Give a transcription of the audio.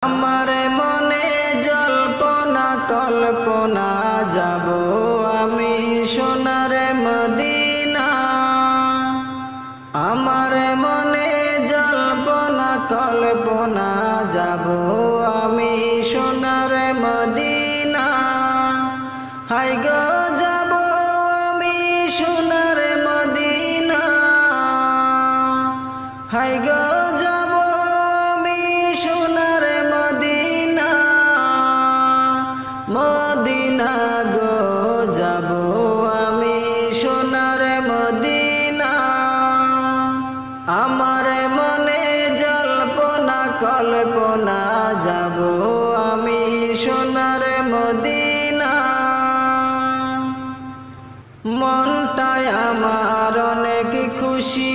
আমার মনে জল্পনা কল্পনা যাব আমি সোনার মদিনা। আমার মনে জল্পনা কল্পনা যাব আমি সোনার মদিনা। হাই গো যাব আমি সোনার মদিনা। হাই গো যাব আমি সোনার মদিনা। মদিনা গো যাব আমি সোনার মদিনা। আমার মনে জল্পনা কল্পনা যাব আমি সোনার মদিনা। মনটায় আমার অনেক খুশি